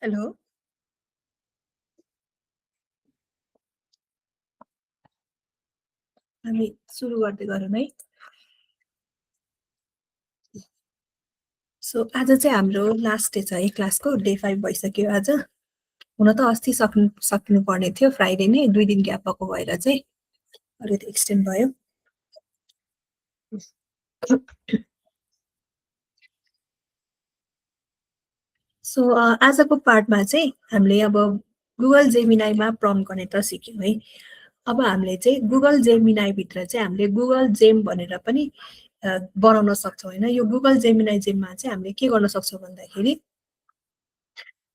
Hello हामी सुरु गर्दै गरौँ है। सो आज चाहिँ हाम्रो लास्ट डे छ है क्लासको, डे 5 भइसक्यो आज। हुन त अस्ति सक्नु पर्ने थियो, फ्राइडे नै 2 दिन ग्याप भएको भएर चाहिँ अलिकति एक्सटेन्ड भयो। सो आजको पार्टमा चाहिँ हामीले अब गुगल जेमिनाईमा प्रम्प्ट गर्ने त सिक्यौँ है। अब हामीले चाहिँ गुगल जेमिनाई भित्र चाहिँ हामीले गुगल जेम भनेर पनि बनाउन सक्छौँ होइन। यो गुगल जेमिनाई जेममा चाहिँ हामीले के गर्न सक्छौँ भन्दाखेरि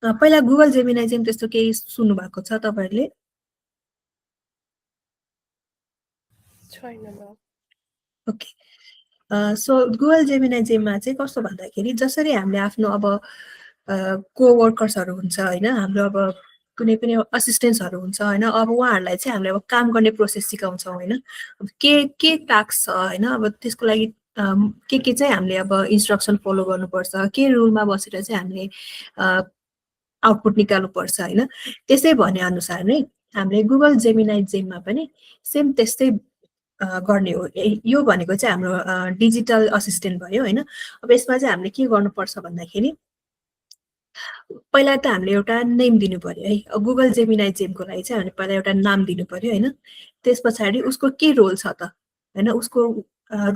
पहिला गुगल जेमिनाई जेम त्यस्तो केही सुन्नु भएको छ तपाईहरुले? छैन ल। ओके, सो गुगल जेमिनाई जेममा चाहिँ कस्तो भन्दाखेरि जसरी हामीले आफ्नो अब कोवर्कर्सहरू हुन्छ होइन, हाम्रो अब कुनै पनि असिस्टेन्ट्सहरू हुन्छ होइन, अब उहाँहरूलाई चाहिँ हामीले अब काम गर्ने प्रोसेस सिकाउँछौँ होइन। अब के टास्क छ होइन, अब त्यसको लागि के चाहिँ हामीले अब इन्स्ट्रक्सन फलो गर्नुपर्छ, के रुलमा बसेर चाहिँ हामीले आउटपुट निकाल्नुपर्छ होइन। त्यसै भने अनुसार नै हामीले गुगल जेमिनाई जेममा पनि सेम त्यस्तै गर्ने हो। यो भनेको चाहिँ हाम्रो डिजिटल असिस्टेन्ट भयो होइन। अब यसमा चाहिँ हामीले के गर्नुपर्छ भन्दाखेरि पहिला त हामीले एउटा नेम दिनु पर्यो है। गुगल जेमिनाई जेमको लागि चाहिँ हामीले पहिला एउटा नाम दिनु पर्यो होइन। त्यस पछाडि उसको के रोल छ त होइन, उसको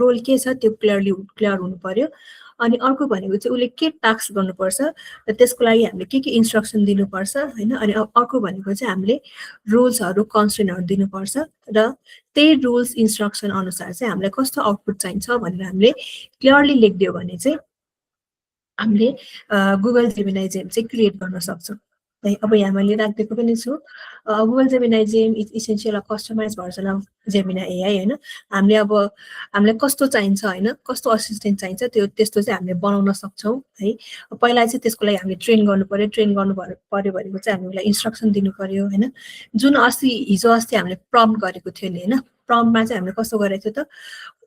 रोल के छ त्यो क्लियर हुनु पर्यो। अनि अर्को भनेको चाहिँ उसले के टास्क गर्नुपर्छ र त्यसको लागि हामीले के इन्स्ट्रक्सन दिनुपर्छ होइन। अनि अर्को भनेको चाहिँ हामीले रुल्सहरू कन्स्ट्रेन्टहरू दिनुपर्छ र त्यही रुल्स इन्स्ट्रक्सन अनुसार चाहिँ हामीलाई कस्तो आउटपुट चाहिन्छ भनेर हामीले क्लियरली लेखिदियो भने चाहिँ हामीले गुगल जेमिनाई जेम चाहिँ क्रिएट गर्न सक्छौँ है। अब यहाँ मैले राखिदिएको पनि छु, Google Gemini gem is essential of customize version of Gemini AI होइन। हामीलाई कस्तो चाहिन्छ होइन, कस्तो असिस्टेन्ट चाहिन्छ त्यो त्यस्तो चाहिँ हामीले बनाउन सक्छौँ है। पहिला चाहिँ त्यसको लागि हामीले ट्रेन गर्नु पर्यो, ट्रेन गर्नु पर्यो भनेको चाहिँ हामीलाई इन्स्ट्रक्सन दिनु पर्यो होइन। जुन हिजो अस्ति हामीले प्रम्प्ट गरेको थियो नि होइन, प्रम्प्टमा चाहिँ हामीले कस्तो गरेको थियो त,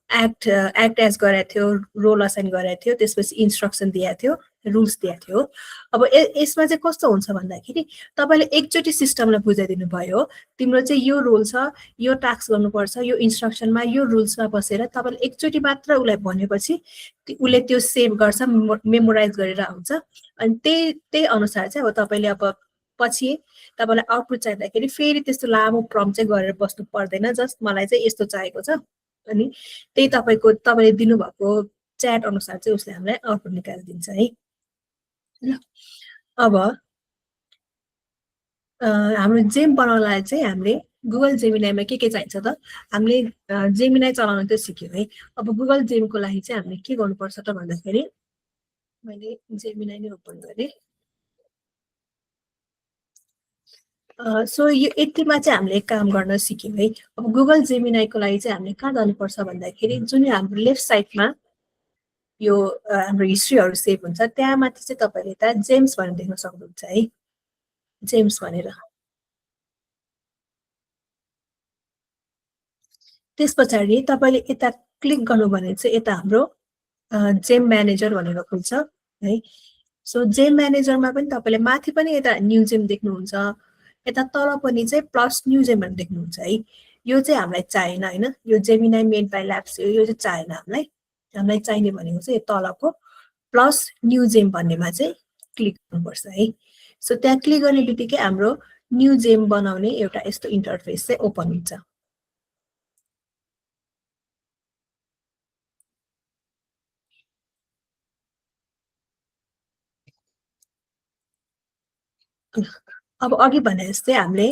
एक्ट एज गराएको थियो, रोल असाइन गराएको थियो, त्यसपछि इन्स्ट्रक्सन दिएको थियो, रुल्स दिएको थियो। अब यसमा चाहिँ कस्तो हुन्छ भन्दाखेरि तपाईँले एकचोटि सिस्टमलाई बुझाइदिनु भयो, तिम्रो चाहिँ यो रोल छ, यो टास्क गर्नुपर्छ, यो इन्स्ट्रक्सनमा यो रुल्समा बसेर तपाईँले एकचोटि मात्र उसलाई भनेपछि उसले त्यो सेभ गर्छ, मेमोराइज गरेर आउँछ। अनि त्यही अनुसार चाहिँ अब तपाईँले अब पछि तपाईँलाई आउटपुट चाहिँदाखेरि फेरि त्यस्तो लामो प्रम्प्ट चाहिँ गरेर बस्नु पर्दैन। जस्ट मलाई चाहिँ यस्तो चाहिएको छ अनि त्यही तपाईँले दिनुभएको च्याट अनुसार चाहिँ उसले हामीलाई आउटपुट निकालिदिन्छ है। ल अब हाम्रो जेम बनाउनलाई चाहिँ हामीले गुगल जेमिनाईमा के चाहिन्छ त, हामीले जेमिनाई चलाउन त सिक्यौँ है। अब गुगल जेमको लागि चाहिँ हामीले के गर्नुपर्छ त भन्दाखेरि मैले जेमिनाई नै ओपन गरेँ। सो यो यतिमा चाहिँ हामीले काम गर्न सिक्यौँ है। अब गुगल जेमिनाईको लागि चाहिँ हामीले कहाँ जानुपर्छ भन्दाखेरि जुन हाम्रो लेफ्ट साइडमा यो हाम्रो हिस्ट्रीहरू सेभ हुन्छ त्यहाँ माथि चाहिँ तपाईँले यता जेम्स भनेर देख्न सक्नुहुन्छ है, जेम्स भनेर। त्यस पछाडि तपाईँले यता क्लिक गर्नु भने चाहिँ यता हाम्रो जेम म्यानेजर भनेर खुल्छ है। सो जेम म्यानेजरमा पनि तपाईँले माथि पनि यता न्यू जेम देख्नुहुन्छ, यता तल पनि चाहिँ प्लस न्यू जेम भनेर देख्नुहुन्छ है। यो चाहिँ हामीलाई चाहिएन होइन, यो जेमिनाई मेड बाइ ल्याब्स यो चाहिँ चाहिएन हामीलाई। हामीलाई चाहिने भनेको चाहिँ यो तलको प्लस न्यू जेम भन्नेमा चाहिँ क्लिक गर्नुपर्छ है। सो त्यहाँ क्लिक गर्ने बित्तिकै हाम्रो न्यू जेम बनाउने एउटा यस्तो इन्टरफेस चाहिँ ओपन हुन्छ। अब अघि भने जस्तै हामीले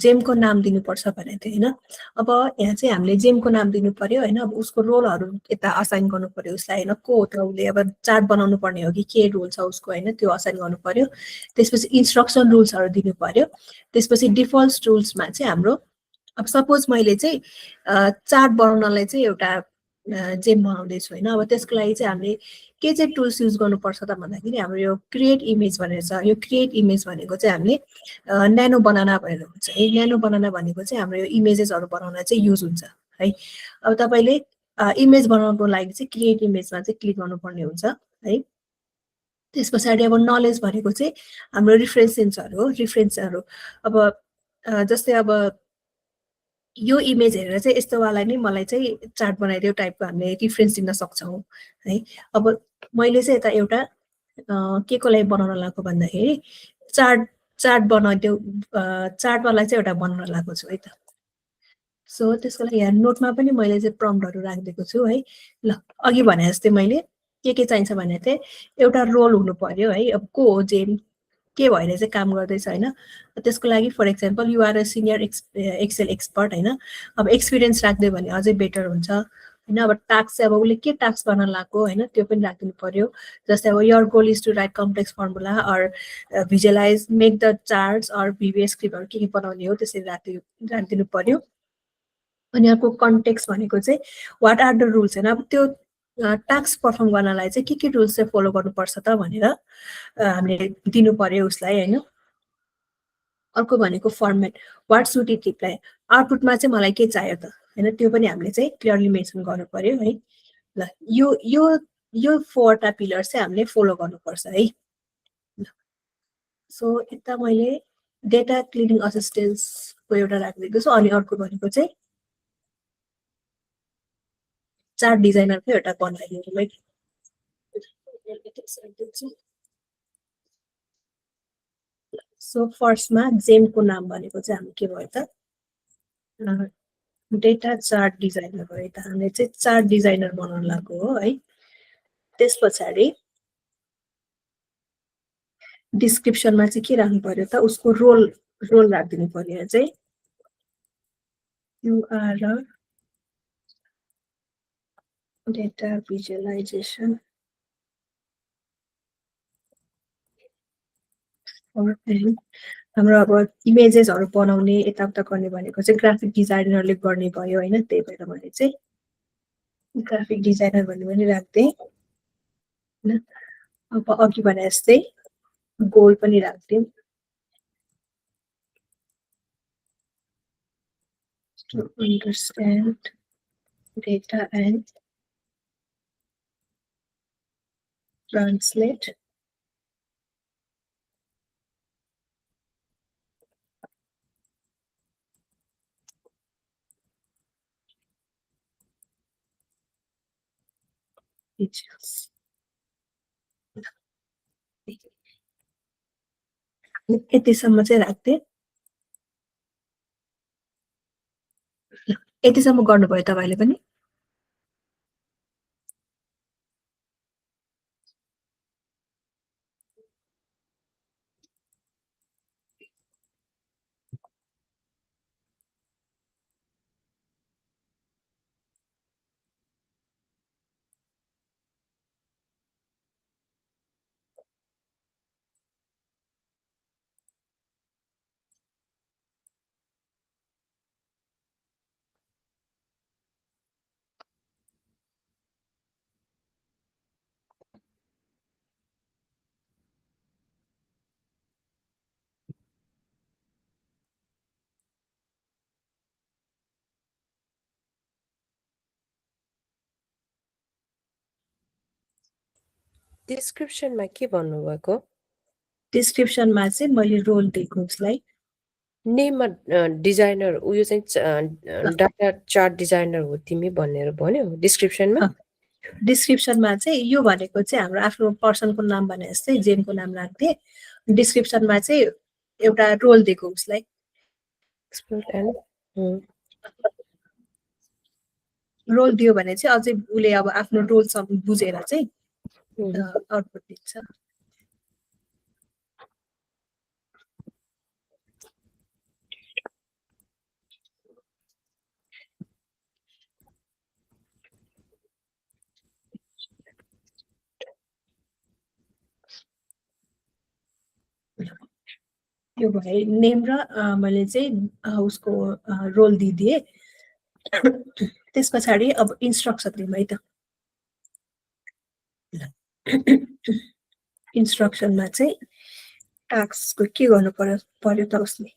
जेमको नाम दिनुपर्छ भनेको थियो होइन। अब यहाँ चाहिँ हामीले जेमको नाम दिनु पर्यो होइन। अब उसको रोलहरू यता असाइन गर्नु पर्यो उसलाई होइन, को हो त उसले अब चार्ट बनाउनु पर्ने हो कि के रोल छ उसको होइन, त्यो असाइन गर्नु पर्यो। त्यसपछि इन्स्ट्रक्सन रुल्सहरू दिनु पर्यो। त्यसपछि डिफल्ट रुल्समा चाहिँ हाम्रो अब सपोज मैले चाहिँ चार्ट बनाउनलाई चाहिँ एउटा जेम बनाउँदैछु होइन। अब त्यसको लागि चाहिँ हामीले के चाहिँ टुल्स युज गर्नुपर्छ त भन्दाखेरि हाम्रो यो क्रिएट इमेज भनेर छ। यो क्रिएट इमेज भनेको चाहिँ हामीले न्यानो बनाना भनेर हुन्छ है। न्यानो बनाना भनेको चाहिँ हाम्रो यो इमेजेसहरू बनाउन चाहिँ युज हुन्छ है। अब तपाईँले इमेज बनाउनुको लागि चाहिँ क्रिएट इमेजमा चाहिँ क्लिक गर्नुपर्ने हुन्छ है। त्यस पछाडि अब नलेज भनेको चाहिँ हाम्रो रिफरेन्सेसहरू हो रिफरेन्सहरू अब जस्तै अब यो इमेज हेरेर चाहिँ यस्तोवाला नै मलाई चाहिँ चार्ट बनाइदियो टाइपको हामीले रिफरेन्स दिन सक्छौँ है अब मैले चाहिँ यता एउटा के को लागि बनाउन लागेको भन्दाखेरि चार्ट बनाइदेऊ चार्टवाला चाहिँ एउटा बनाउन लागेको छु है त सो त्यसको लागि यहाँ नोटमा पनि मैले चाहिँ प्रम्प्टहरू राखिदिएको छु है ल अघि भने जस्तै मैले के चाहिन्छ भने चाहिँ एउटा रोल हुनु पर्यो है अब को हो जेन के भएर चाहिँ काम गर्दैछ होइन त्यसको लागि for example you're a senior Excel expert होइन अब एक्सपिरियन्स राखिदियो भने अझै बेटर हुन्छ होइन अब टास्क चाहिँ अब उसले के टास्क गर्न लाग्यो होइन त्यो पनि राखिदिनु पर्यो जस्तै अब your goal is to write complex formula or visualise make the charts or VBS स्क्रिप्टहरू के बनाउने हो त्यसरी राखिदिनु पर्यो अनि अर्को कन्टेक्स्ट भनेको चाहिँ वाट आर द रुल्स होइन अब त्यो टास्क पर्फर्म गर्नलाई चाहिँ के रुल्स चाहिँ फलो गर्नुपर्छ त भनेर हामीले दिनु पर्यो उसलाई होइन अर्को भनेको format what suit it reply आउटपुटमा चाहिँ मलाई के चाहियो त होइन त्यो पनि हामीले चाहिँ क्लियरली मेन्सन गर्नु पर्यो है ल यो 4वटा पिलर चाहिँ हामीले फलो गर्नुपर्छ है सो यता मैले डेटा क्लिनिङ असिस्टेन्सको एउटा राखिदिएको छु अनि अर्को भनेको चाहिँ चार्ट डिजाइनरको एउटा बनाइदिएको है सो फर्स्टमा जेमको नाम भनेको चाहिँ हामी के भयो त डेटा चार्ट डिजाइनर भयो त हामीले चाहिँ चार्ट डिजाइनर बनाउन लागेको हो है त्यस पछाडि डिस्क्रिप्सनमा चाहिँ के राख्नु पर्यो त उसको रोल राखिदिनु पर्यो चाहिँ युआर डेटा भिजुअलाइजेसन हाम्रो अब इमेजेसहरू बनाउने यताउता गर्ने भनेको चाहिँ ग्राफिक डिजाइनरले गर्ने भयो होइन त्यही भएर मैले चाहिँ ग्राफिक डिजाइनर भन्ने पनि राख्दै होइन अब अघि भने जस्तै गोल पनि राख्दिउँ to understand data and translate features. यतिसम्म चाहिँ राख्दै यतिसम्म गर्नुभयो तपाईले पनि डिस्क्रिप्सनमा के भन्नुभएको डिस्क्रिप्सनमा चाहिँ मैले रोल दिएको उसलाई नेममा डिजाइनर उयो चाहिँ डाटा चार्ट डिजाइनर हो तिमी भनेर भन्यो डिस्क्रिप्सनमा डिस्क्रिप्सनमा चाहिँ यो भनेको चाहिँ हाम्रो आफ्नो पर्सनको नाम भने जस्तै जेनको नाम राख्थे डिस्क्रिप्सनमा चाहिँ एउटा रोल दिएको उसलाई रोल दियो भने चाहिँ अझै उसले अब आफ्नो रोल बुझेर चाहिँ आउटपुट दिन्छ यो भए नेम र मैले चाहिँ उसको रोल दिदिए त्यस पछाडि अब इन्स्ट्रक्सन दिउँ है त इन्स्ट्रक्सनमा चाहिँ टास्कको के गर्नु पर्यो त उसले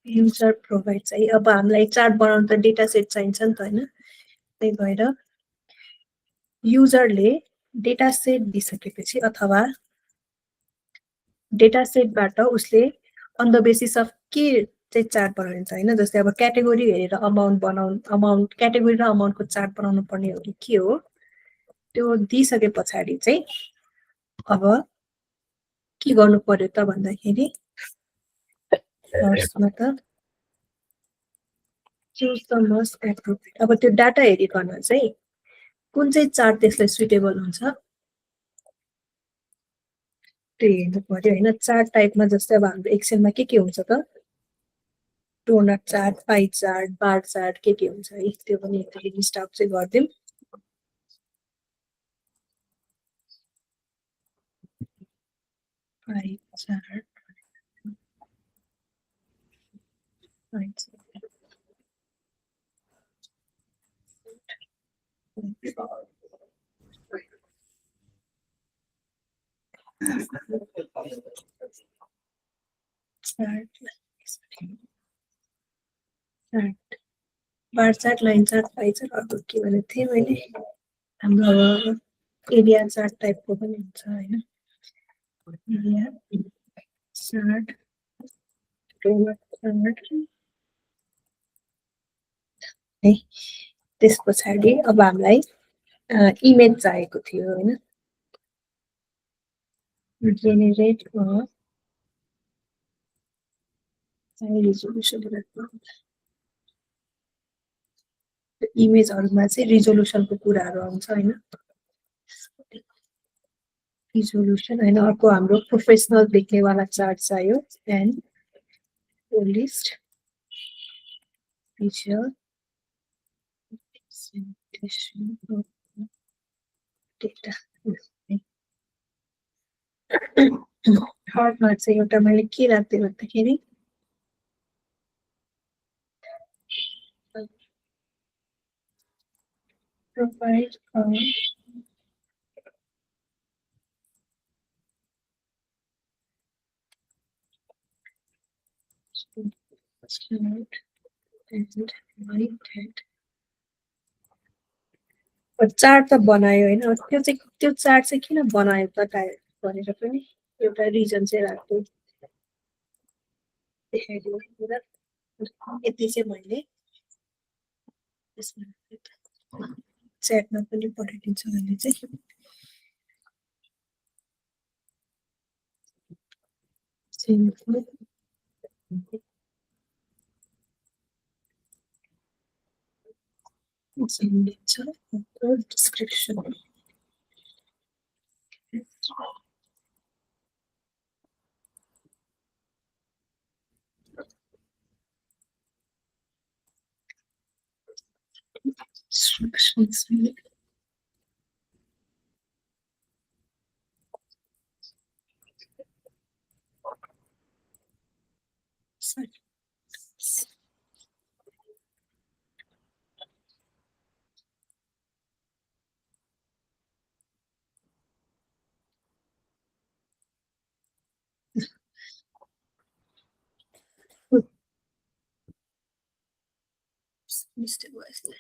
युजर प्रोभाइड चाहिँ अब हामीलाई चार्ट बनाउनु त डेटा सेट चाहिन्छ नि त होइन त्यही भएर युजरले डेटा सेट दिइसकेपछि अथवा डेटा सेटबाट उसले अन द बेसिस अफ के चाहिँ चार्ट बनाइन्छ हैन, जस्तै अब क्याटेगोरी हेरेर अमाउन्ट क्याटेगोरी र अमाउन्टको चार्ट बनाउनु पर्ने हो कि के हो, त्यो दिइसके पछाडि चाहिँ अब के गर्नु पर्यो त भन्दाखेरि फर्स्टमा त चुज द मोस्ट एप्रोप्रिएट, अब त्यो डाटा हेरिकन चाहिँ कुन चाहिँ चार्ट त्यसलाई सुटेबल हुन्छ त्यो हेर्नु पर्यो हैन। चार्ट टाइपमा जस्तै अब हाम्रो एक्सेलमा के हुन्छ त, donut chart, pie chart, bar chart के हुन्छ है, त्यो पनि एकचोटि लिस्ट आउट चाहिँ गरिदिउँ। पाई chart, bar chart, line chart, pie chart, अर्को के भनेको थिएँ मैले, हाम्रो अब एरिया चार्ट टाइपको पनि हुन्छ हैन, एरिया चार्ट, डोनट चार्ट है। त्यस पछाडि अब हामीलाई इमेज चाहिएको थियो हैन, जेनेरेट रिजोल्युसन इमेजहरुमा चाहिँ रिजोल्युसनको कुराहरु आउँछ हैन, रिजोल्युसन हैन। अर्को हाम्रो प्रोफेसनल देख्नेवाला चार्ट चाहियो and list feature presentation of data. हर्टमा चाहिँ एउटा मैले के राख्दै भन्दाखेरि provide चार्ट त बनायो हैन, त्यो चार्ट चाहिँ किन बनायो त भनेर पनि एउटा रिजन चाहिँ राख्छु। देखाइदिनु पुरा यति चाहिँ मैले च्याटमा पनि पठाइदिन्छु अहिले चाहिँ। description. Instructions. Mr. Wesley.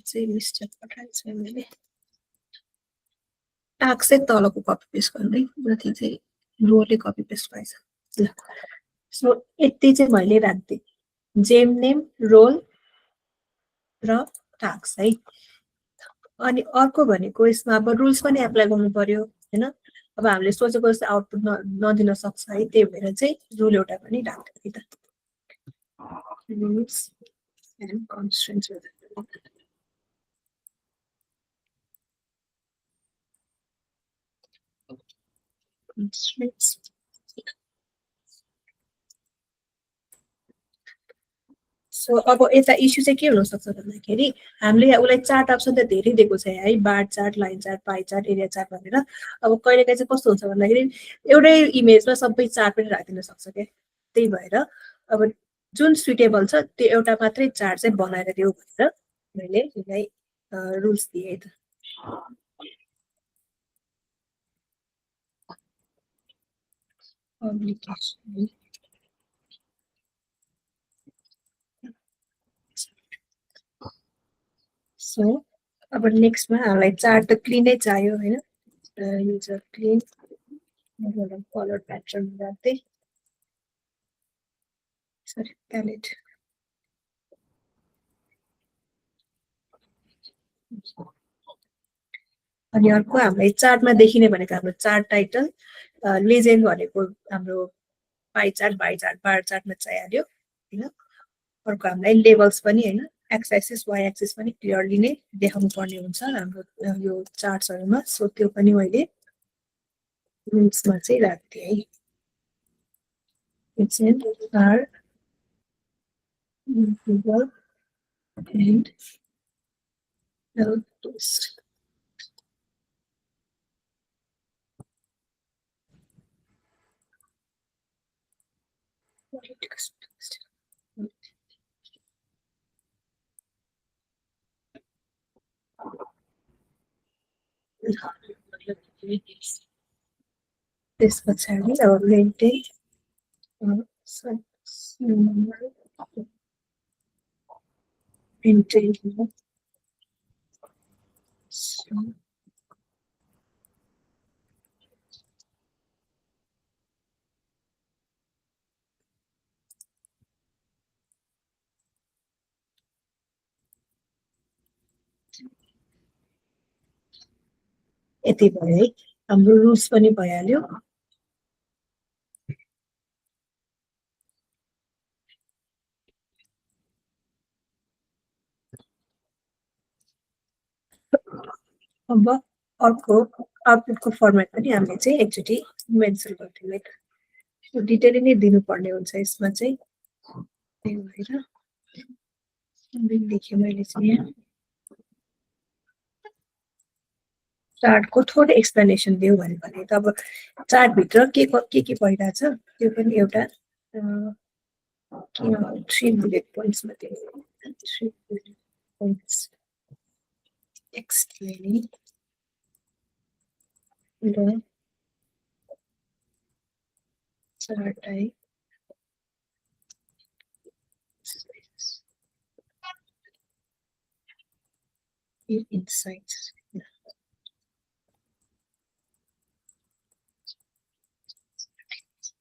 चाहिँ मिस्टेक पठाइन्छ मैले। टास्क चाहिँ तलको कपी पेस्ट गर्नु है, जति चाहिँ रोले कपी पेस्ट भएछ। ल सो यति चाहिँ मैले राख्दिएँ, जेम नेम, रोल र टास्क है। अनि अर्को भनेको यसमा अब रुल्स पनि एप्लाई गर्नु पर्यो हैन। अब हामीले सोचेको जस्तो आउटपुट नदिन सक्छ है, त्यही भएर चाहिँ रुल एउटा पनि राख्दिएँ त। रुल्स एन्ड कन्स्ट्रेन्ट्स सो अब यता इस्यु चाहिँ के हुन सक्छ भन्दाखेरि हामीले उसलाई चार्ट अप्सन त धेरै दिएको छ है, bar chart, line chart, pie chart, area chart भनेर। अब कहिलेकाहीँ चाहिँ कस्तो हुन्छ भन्दाखेरि एउटै इमेजमा सबै चार्ट पनि राखिदिन सक्छ क्या। त्यही भएर अब जुन सुटेबल छ त्यो एउटा मात्रै चार्ट चाहिँ बनाएर दिऊ भनेर मैले यसलाई रुल्स दिएँ त। publication. So अब नेक्स्टमा हामीलाई चार्ट त क्लिनै चाहियो हैन युजर क्लिन कलर प्याटर्न राख्दै सरी प्यालेट अनि अर्को हामीलाई चार्टमा देखिने भनेको हाम्रो चार्ट टाइटल लेजेन्ड भनेको हाम्रो pie chart by chart bar चार्टमा चाहिहाल्यो हैन अर्को हामीलाई लेभल्स पनि हैन एक्स एक्सिस वाइ एक्सिस पनि क्लियरली नै देखाउनु पर्ने हुन्छ हाम्रो यो चार्ट्सहरुमा सो त्यो पनि मैले रुल्समा चाहिँ राख्दिए है it's in our Google and post. This was having our LinkedIn. यति भयो है हाम्रो रुल्स पनि भइहाल्यो अब अर्को आउटपुटको फर्मेट पनि हामीले चाहिँ एकचोटी मेन्सन गर्छौँ लाइक डिटेल नै दिनुपर्ने हुन्छ यसमा चाहिँ त्यही भएर लेखेँ मैले चाहिँ चार्टको थोरै एक्सप्लेनेसन दिउँ भने त अब चार्टभित्र के भइरहेछ त्यो पनि एउटा 3 बुलेट पोइन्ट्समा दिउँ 3 bullet points explaining the chart type insights.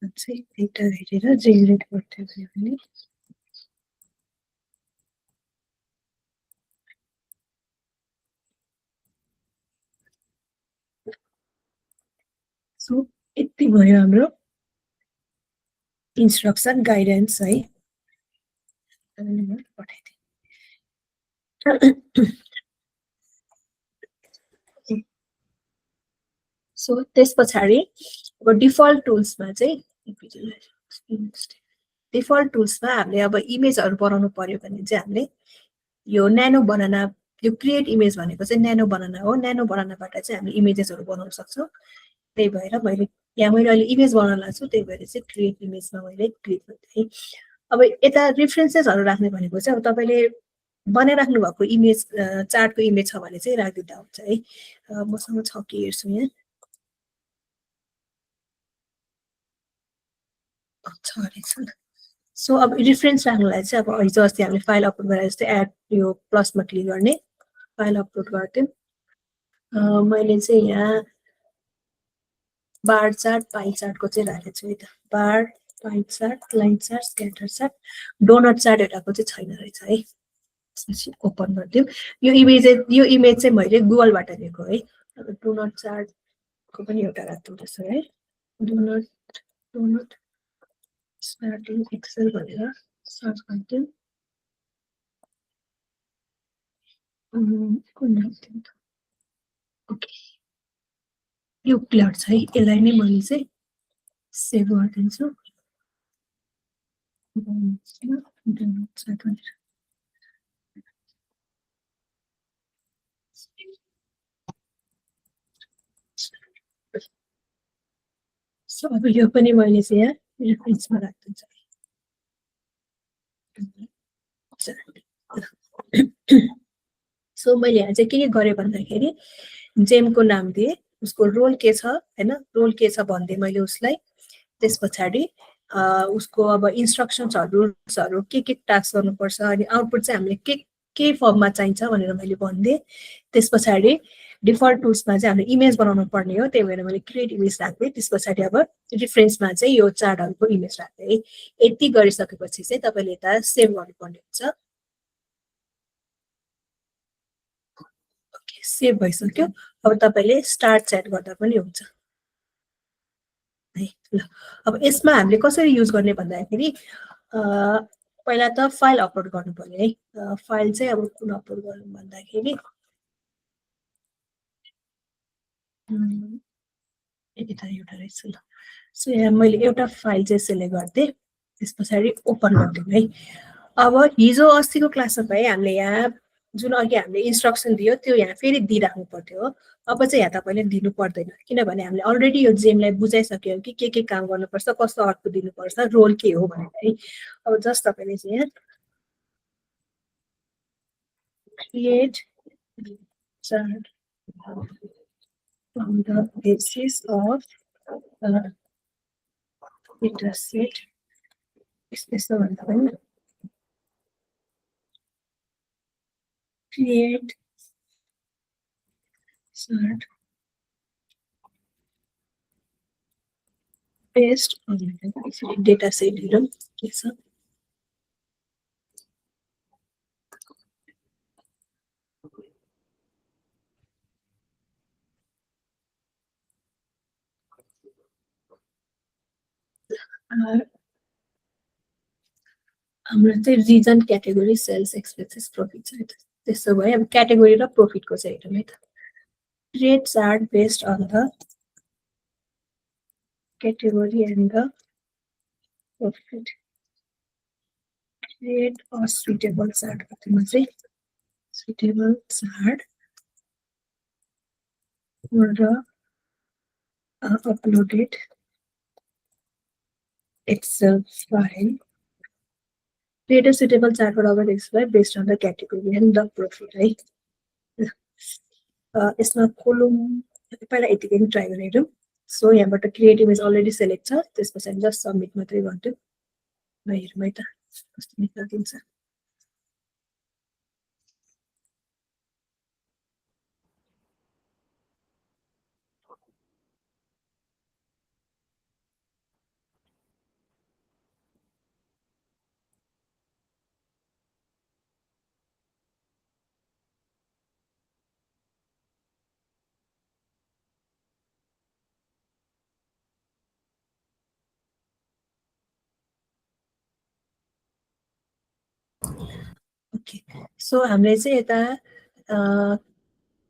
Let's see, data generate whatever. So यति भयो हाम्रो इन्स्ट्रक्सन गाइडेन्स है सो त्यसपछि अब डिफल्ट टुल्समा चाहिँ डिफल्ट टुल्समा हामीले अब इमेजहरु बनाउनु पर्यो भने चाहिँ हामीले यो न्यानो बनाना यो क्रिएट इमेज भनेको चाहिँ न्यानो बनाना हो न्यानो बनानाबाट चाहिँ हामीले इमेजेसहरु बनाउन सक्छौं त्यही भएर मैले यहाँ मैले अहिले इमेज बनाउन लाग्छु त्यही भएर चाहिँ क्रिएट इमेजमा मैले क्लिक गर्दै अब यता रेफरेन्सेसहरु राख्ने भनेको चाहिँ अब तपाईले बनाइराख्नु भएको इमेज चार्टको इमेज छ भने चाहिँ राख्दिदा हुन्छ है मसँग छ के हेर्छु यहाँ सो अब रेफरेन्स राख्नलाई चाहिँ अब हिजो अस्ति हामीले फाइल अपलोड गरे जस्तै एड यो प्लसमा क्लिक गर्ने फाइल अपलोड गर्दै मैले चाहिँ यहाँ बार चार्ट पाई चार्टको चाहिँ राखेको छु है त bar pie chart line chart scatter chart donut chart एउटाको चाहिँ छैन रहेछ है त्यसपछि ओपन गर्दियौ यो इमेज चाहिँ मैले गुगलबाट लिएको है अब डोनट चार्टको पनि एउटा राख्नु पर्छ है डोनट स्टार्टिङ एक्सेल भनेर सर्च गर्दियौ ओके यो क्लियर छ है यसलाई नै मैले चाहिँ सेभ गरिदिन्छु सो अब यो पनि मैले चाहिँ यहाँ रेफरेन्समा राख्दिन्छु सो मैले यहाँ चाहिँ के गरे भन्दाखेरि जेमको नाम दिए उसको रोल के छ हैन रोल के छ भन्दै मैले उसलाई त्यस पछाडि उसको अब इन्स्ट्रक्सन्सहरू रुल्सहरू के टास्क गर्नुपर्छ अनि आउटपुट चाहिँ हामीले के फर्ममा चाहिन्छ भनेर मैले भनिदिएँ। त्यस पछाडि डिफल्ट टुल्समा चाहिँ हामीले इमेज बनाउनु पर्ने हो, त्यही भएर मैले क्रिएट इमेज राख्दै त्यस पछाडि अब रिफरेन्समा चाहिँ यो चार्टहरूको इमेज राख्दै है। यति गरिसकेपछि चाहिँ तपाईँले यता सेभ गर्नुपर्ने हुन्छ। सेभ भइसक्यो। अब तपाईँले स्टार्ट च्याट गर्दा पनि हुन्छ है। ल अब यसमा हामीले कसरी युज गर्ने भन्दाखेरि पहिला त फाइल अपलोड गर्नु पर्यो है। फाइल चाहिँ अब कुन अपलोड गर्नु भन्दाखेरि यता एउटा रहेछ। ल सो यहाँ मैले एउटा फाइल चाहिँ सेलेक्ट गरिदिएँ, त्यस पछाडि ओपन गरिदिउँ है। अब हिजो अस्तिको क्लासमा भए हामीले यहाँ जुन अघि हामीले इन्स्ट्रक्सन दियो त्यो यहाँ फेरि दिइराख्नु पर्थ्यो हो। अब चाहिँ यहाँ तपाईँले दिनु पर्दैन, किनभने हामीले अलरेडी यो जेमलाई बुझाइसक्यौँ कि के काम गर्नुपर्छ, कस्तो आउटपुट दिनुपर्छ, रोल के हो भनेर है। अब जस्ट तपाईँले चाहिँ यहाँ create chart on the basis of data set. यस्तो भन्दा पनि create chart based on data set हेरौँ के छ। हाम्रो चाहिँ region, category, sales, expenses, profit छ। त्यसो भए अब क्याटेगोरी र प्रफिटको चाहिँ हेरौँ है त। Create chart based on the category and the profit. Create a suitable chart. Suitable chart for the uploaded Excel file. Create a suitable chart for our Excel file based on the category and the profit, right? यसमा कोलम पहिला यतिकै try गरेर so यहाँबाट create image already select छ, त्यसपछि just submit मात्रै गर्दिउँ। ल हेरौँ है त कस्तो निकालिदिन्छ। ओके, सो हामीले चाहिँ यता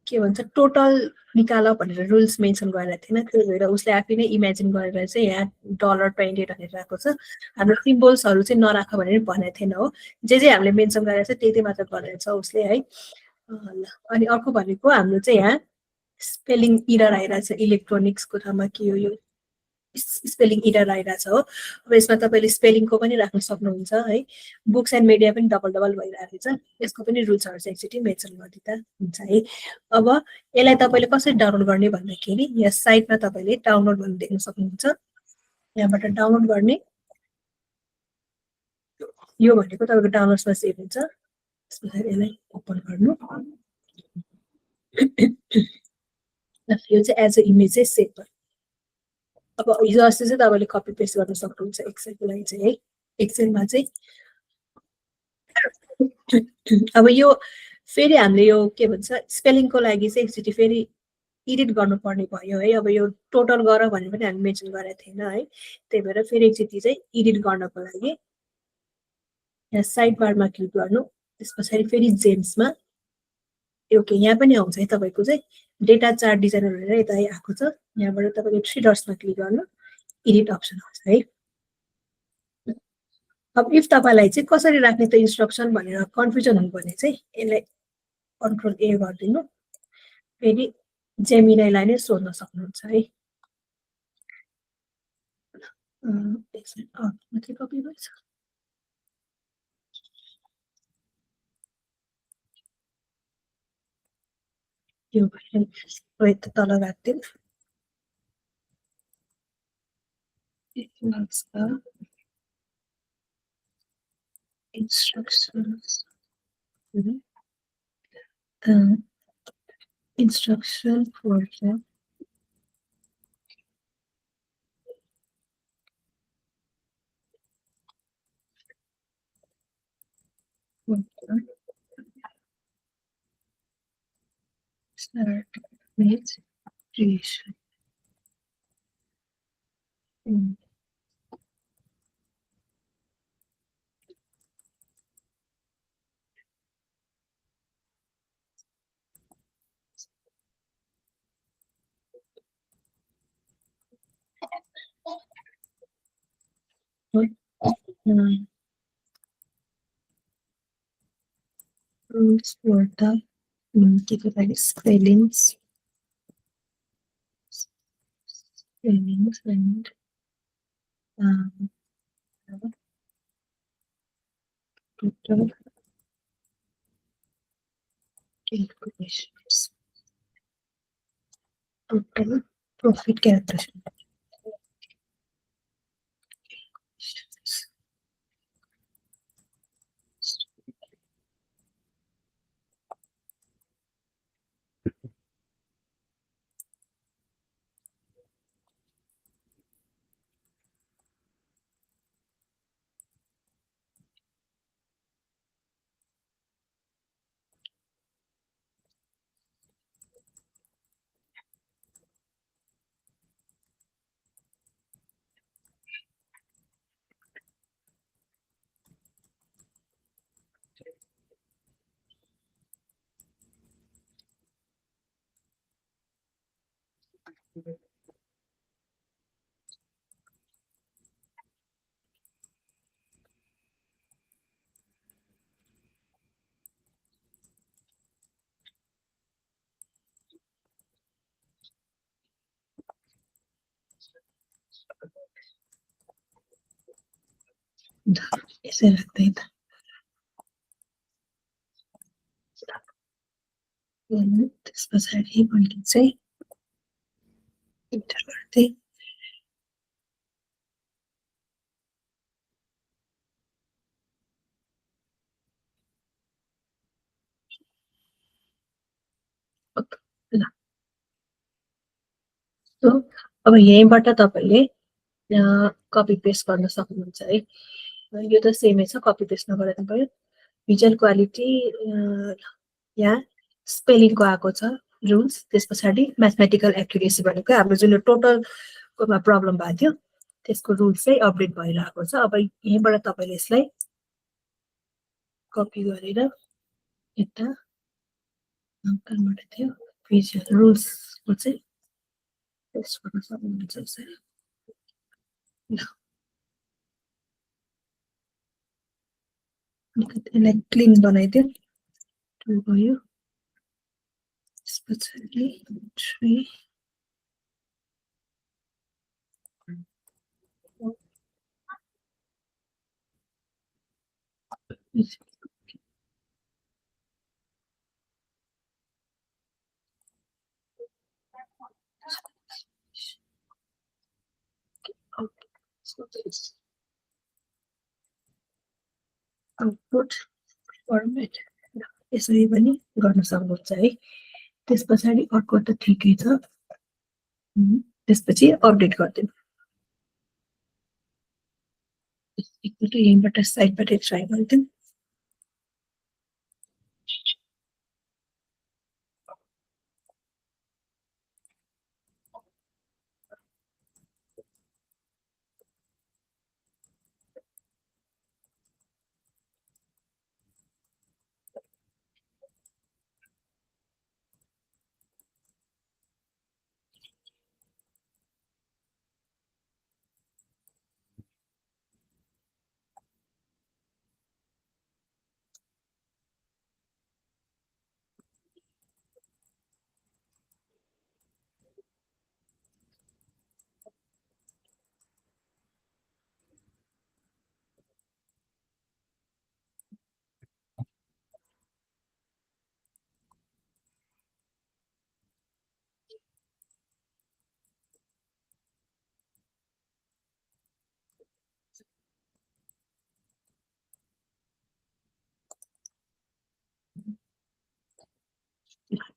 के भन्छ टोटल निकाल भनेर रुल्स मेन्सन गरेर थिएन, त्यही भएर उसले आफै नै इमेजिन गरेर चाहिँ यहाँ $20 भनेर राखेको छ। हाम्रो सिम्बल्सहरू चाहिँ नराख भनेर भनेको थिएन हो, जे हामीले मेन्सन गरेर छ त्यति मात्र गरेर छ उसले है। ल अनि अर्को भनेको हाम्रो चाहिँ यहाँ स्पेलिङ इरर आइरहेछ, इलेक्ट्रोनिक्सको ठाउँमा के हो यो स्पेलिङ इरर आइरहेछ हो। अब यसमा तपाईँले स्पेलिङको पनि राख्न सक्नुहुन्छ है। बुक्स एन्ड मिडिया पनि डबल भइरहेको छ, यसको पनि रुल्सहरू चाहिँ एकचोटि मेन्सन गरिदिँदा हुन्छ है। अब यसलाई तपाईँले कसरी डाउनलोड गर्ने भन्दाखेरि यहाँ साइटमा तपाईँले डाउनलोड भन्ने देख्न सक्नुहुन्छ। यहाँबाट डाउनलोड गर्ने, यो भनेको तपाईँको डाउनलोड्समा सेभ हुन्छ। त्यसपछि यसलाई ओपन गर्नु, यो चाहिँ एज अ इमेज चाहिँ सेभ भयो। अब हिजो अस्ति चाहिँ तपाईँले कपी पेस्ट गर्न सक्नुहुन्छ एक्सेलको लागि चाहिँ है। एक्सेलमा चाहिँ अब यो फेरि हामीले यो के भन्छ स्पेलिङको लागि चाहिँ एकचोटि फेरि एडिट गर्नुपर्ने भयो है। अब यो टोटल गर भनेर पनि हामी मेन्सन गरेको थिएन है, त्यही भएर फेरि एकचोटि चाहिँ एडिट गर्नको लागि यहाँ साइड बारमा क्लिक गर्नु, त्यस पछाडि फेरि जेम्समा ओके यहाँ पनि आउँछ है तपाईँको चाहिँ डेटा चार्ट डिजाइनर भनेर यता आएको छ। यहाँबाट तपाईँले 3 डट्समा क्लिक गर्नु, एडिट अप्सन आउँछ है। अब इफ तपाईँलाई चाहिँ कसरी राख्ने त इन्स्ट्रक्सन भनेर कन्फ्युजन हुनु भने चाहिँ यसलाई कन्ट्रोल ए गरिदिनु, फेरि जेमिनाईलाई नै सोध्न सक्नुहुन्छ है। मात्रै कपी भएछ, यो भएर तल राखिदिनु। equals instructions. Instruction for the start with creation. Rules for the spellings and total calculations. Total profit calculation. यसै राख्दै त त्यस पछाडि मैले चाहिँ इन्टर गर्दै ल अब यहीँबाट तपाईले कपी पेस्ट गर्न सक्नुहुन्छ है यो त सेमै छ कपी पेस्ट नगरे पनि भयो भिजुअल क्वालिटी यहाँ स्पेलिङको आएको छ रुल्स त्यस पछाडि म्याथमेटिकल एक्युरेसी भनेको हाम्रो जुन टोटलकोमा प्रब्लम भएको थियो त्यसको रुल्स चाहिँ अपडेट भइरहेको छ अब यहीँबाट तपाईले यसलाई कपी गरेर यता कहाँबाट थियो भिजुअल रुल्सको चाहिँ पेस्ट गर्न सक्नुहुन्छ यसरी यसलाई क्लिन बनाइदियो 2 भयो त्यस पछाडि 3 आउटपुट फर्मेट यसरी पनि गर्न सक्नुहुन्छ है त्यस पछाडि अर्को त ठिकै छ त्यसपछि अपडेट गर्दिनु एकपल्ट यहीँबाट साइडबाट ट्राई गरिदिउँ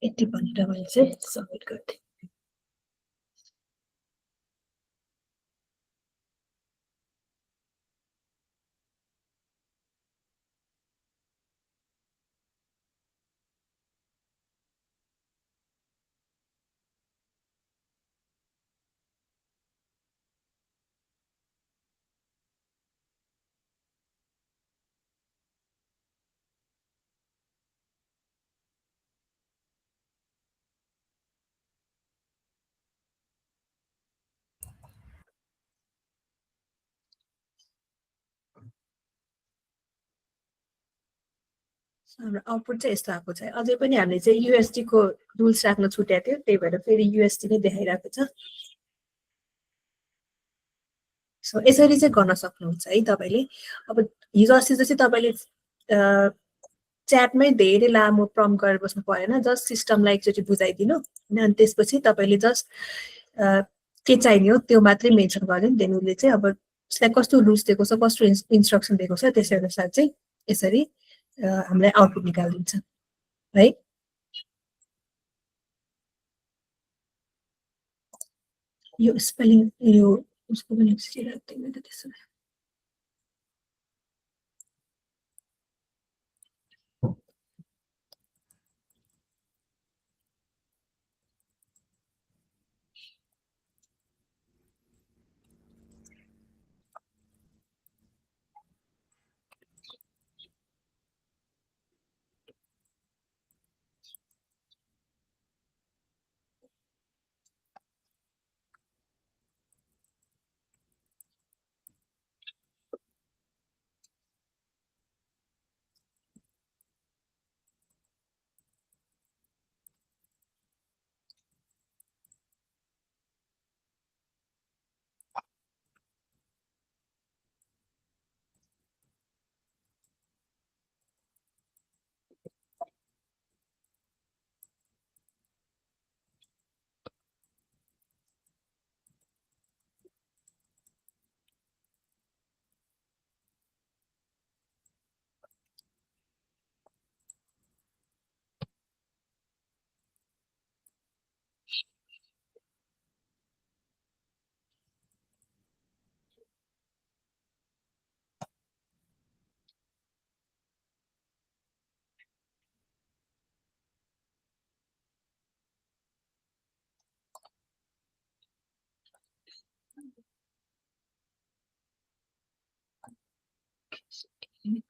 यति भनेर मैले चाहिँ सबमिट गर्थेँ। हाम्रो आउटपुट चाहिँ यस्तो आएको छ। अझै पनि हामीले चाहिँ USD को रुल्स राख्न छुट्याएको थियो, त्यही भएर फेरि USD नै देखाइरहेको छ। सो यसरी चाहिँ गर्न सक्नुहुन्छ है तपाईँले। अब हिजो अस्ति जस्तै तपाईँले च्याटमै धेरै लामो प्रम्प्ट गरेर बस्नु परेन, जस्ट सिस्टमलाई एकचोटि बुझाइदिनु होइन, अनि त्यसपछि तपाईँले जस्ट के चाहिने हो त्यो मात्रै मेन्सन गर्यो नि, देन उसले चाहिँ अब उसलाई कस्तो रुल्स दिएको छ, कस्तो इन्स्ट्रक्सन दिएको छ, त्यसै अनुसार चाहिँ यसरी हामीलाई आउटपुट निकालिदिन्छ है। यो स्पेलिङ यो उसको पनि राख्दैन त त्यसो भए।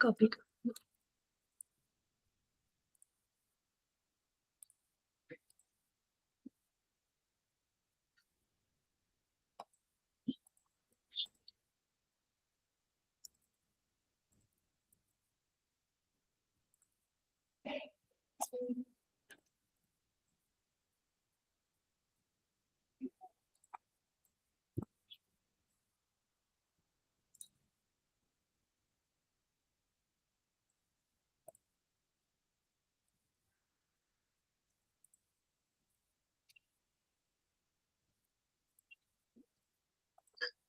कपी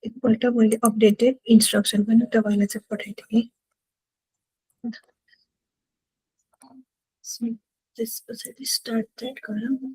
एकपल्ट मैले अपडेटेड इन्स्ट्रक्सन पनि तपाईँलाई चाहिँ पठाइदिएँ। त्यस पछाडि स्टार्ट च्याट गरौँ।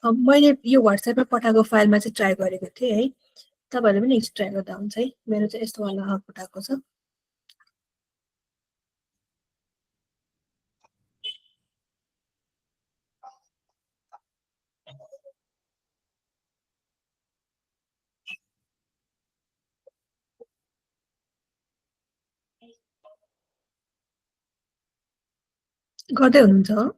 मैले यो WhatsAppमा पठाएको फाइलमा चाहिँ ट्राई गरेको थिएँ है। तपाईहरुले पनि ट्राई गर्दा हुन्छ है। मेरो चाहिँ यस्तो वाला पठाएको छ। गर्दै हुनुहुन्छ?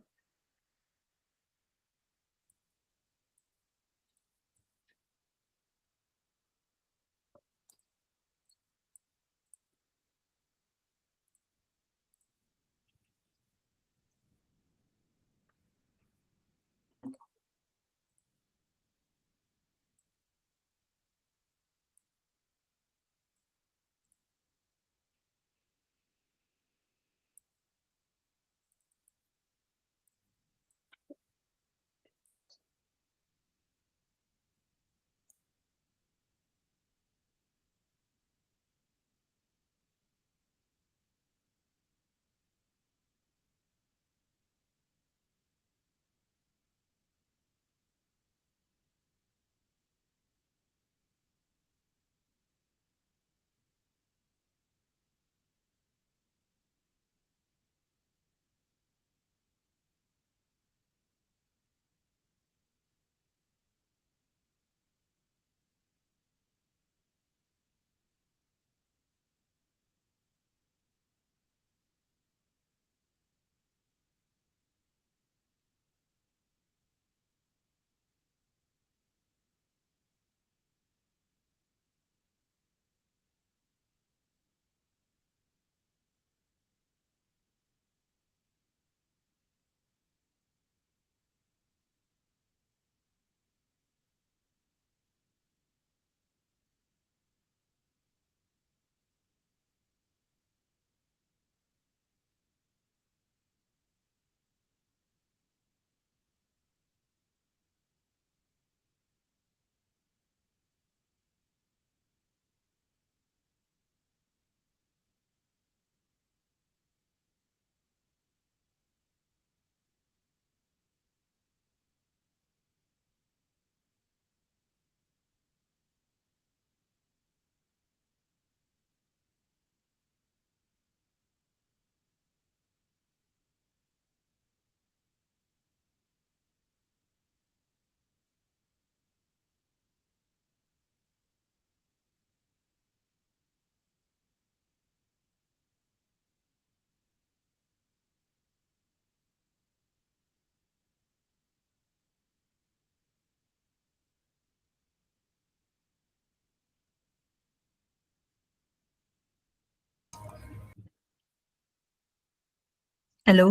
हेलो।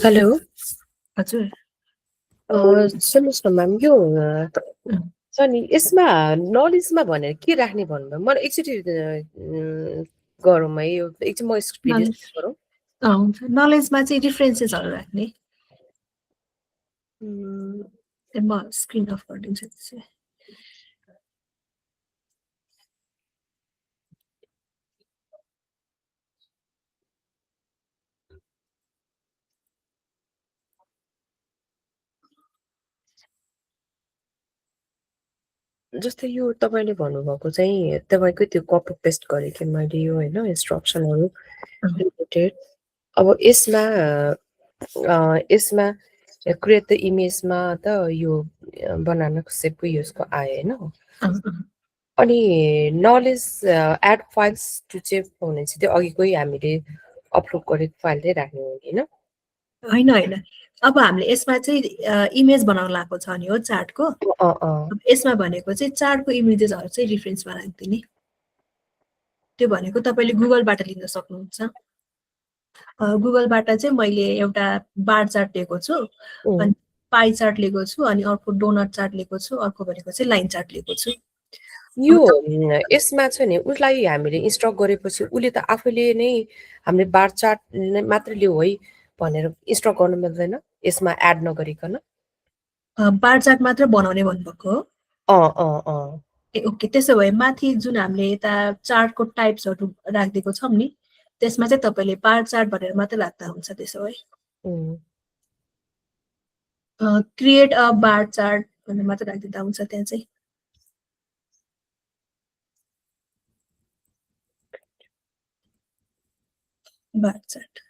हेलो। हजुर। सुन्नुहोस् न म्याम, यो छ नि यसमा नलेजमा भनेर के राख्ने भन्नुभयो? मलाई एकचोटि गरौँ है, यो एकचोटि म एक्सपिरियन्स गरौँ। हुन्छ। नलेजमा चाहिँ डिफरेन्सेसहरू राख्ने। म स्क्रिन अफ गरिदिन्छु त्यसै। जस्तै यो तपाईँले भन्नुभएको चाहिँ तपाईँकै त्यो कपी पेस्ट गरेँ कि मैले यो होइन इन्स्ट्रक्सनहरू रिलेटेड। अब यसमा यसमा क्रिएट द इमेजमा त यो बनानाको सेपको यसको आयो होइन। अनि नलेज एड फाइल्स टु चाहिँ भने चाहिँ त्यो अघिकै हामीले अपलोड गरेको फाइलले राख्ने हो होइन? होइन होइन, अब हामीले यसमा चाहिँ इमेज बनाउन लागेको छ नि हो चार्टको। यसमा भनेको चाहिँ चार्टको इमेजेसहरू चाहिँ रिफरेन्समा राखिदिने। त्यो भनेको तपाईँले गुगलबाट लिन सक्नुहुन्छ। गुगलबाट चाहिँ मैले एउटा बार चार्ट लिएको छु, अनि पाई चार्ट लिएको छु, अनि अर्को डोनट चार्ट लिएको छु, अर्को भनेको चाहिँ लाइन चार्ट लिएको छु। यो यसमा चाहिँ नि उसलाई हामीले इन्स्ट्रक्ट गरेपछि उसले त आफैले नै हामीले बार चार्ट मात्र लिऊ है भनेर इन्स्ट्रक्ट गर्नु मिल्दैन? यसमा एड नगरिकन बार चार्ट मात्र बनाउने भन्नुभएको हो ए ओके त्यसो भए माथि जुन हामीले यता चार्टको टाइप्सहरू राखिदिएको छौँ नि त्यसमा चाहिँ तपाईँले बार चार्ट भनेर मात्रै राख्दा हुन्छ त्यसो भए क्रिएट अ बार चार्ट भनेर मात्रै राखिदिँदा हुन्छ त्यहाँ चाहिँ बार चार्ट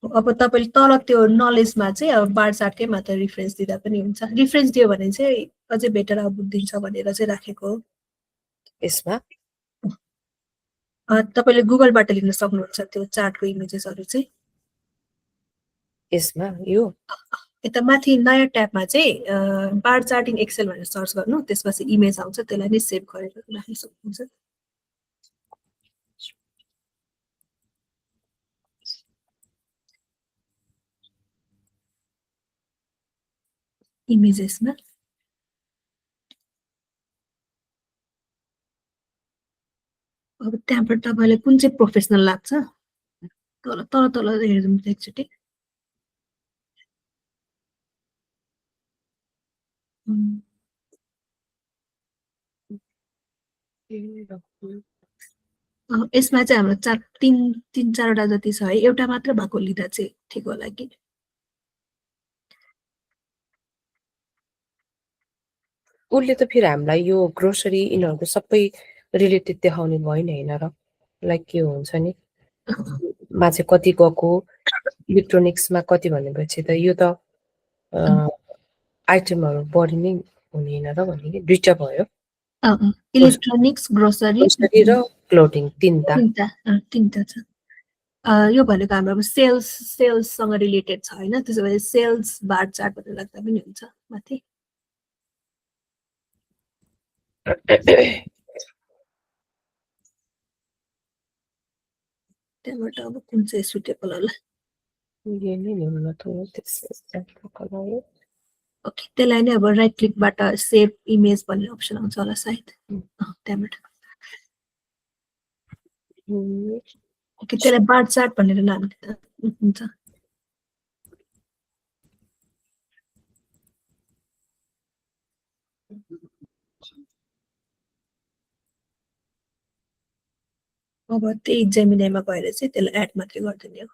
अब तपाईँले तल त्यो नलेजमा चाहिँ अब बार चार्टकै मात्र रिफरेन्स दिँदा पनि हुन्छ रिफरेन्स दियो भने चाहिँ अझै बेटर अब दिन्छ भनेर चाहिँ राखेको हो यसमा तपाईँले गुगलबाट लिन सक्नुहुन्छ त्यो चार्टको इमेजेसहरू चाहिँ यसमा यो यता माथि नयाँ ट्याबमा चाहिँ बार चार्ट इन एक्सेल भनेर सर्च गर्नु त्यसपछि इमेज आउँछ त्यसलाई नै सेभ गरेर राख्न सक्नुहुन्छ इमेजेसमा अब त्यहाँबाट तपाईँलाई कुन चाहिँ प्रोफेसनल लाग्छ तल तल तल हेरौँ एकचोटि यसमा चाहिँ हाम्रो तीन चारवटा जति छ है एउटा मात्र भएको लिँदा चाहिँ ठिक होला कि उसले त फेरि हामीलाई यो ग्रोसरी यिनीहरूको सबै रिलेटेड देखाउने भयो नि होइन र लाइक के हुन्छ नि मा चाहिँ कति गएको इलेक्ट्रोनिक्समा कति भनेपछि त यो त आइटमहरू बढी नै हुने होइन र भने कि दुईटा भयो इलेक्ट्रोनिक्स ग्रोसरी र क्लोथिङ तीनटा छ यो भनेको हाम्रो अब सेल्ससँग रिलेटेड छ होइन त्यसो भए सेल्स बार चार्ट भनेर राख्दा पनि हुन्छ माथि त्यहाँबाट अब कुन चाहिँ सुटेबल होला ओके त्यसलाई नै अब राइट क्लिकबाट सेभ इमेज भन्ने अप्सन आउँछ होला सायद त्यहाँबाट ओके त्यसलाई बार चार्ट भनेर नाम दिँदा हुन्छ अब त्यही जेमिनाईमा गएर चाहिँ त्यसलाई एड मात्रै गरिदिने हो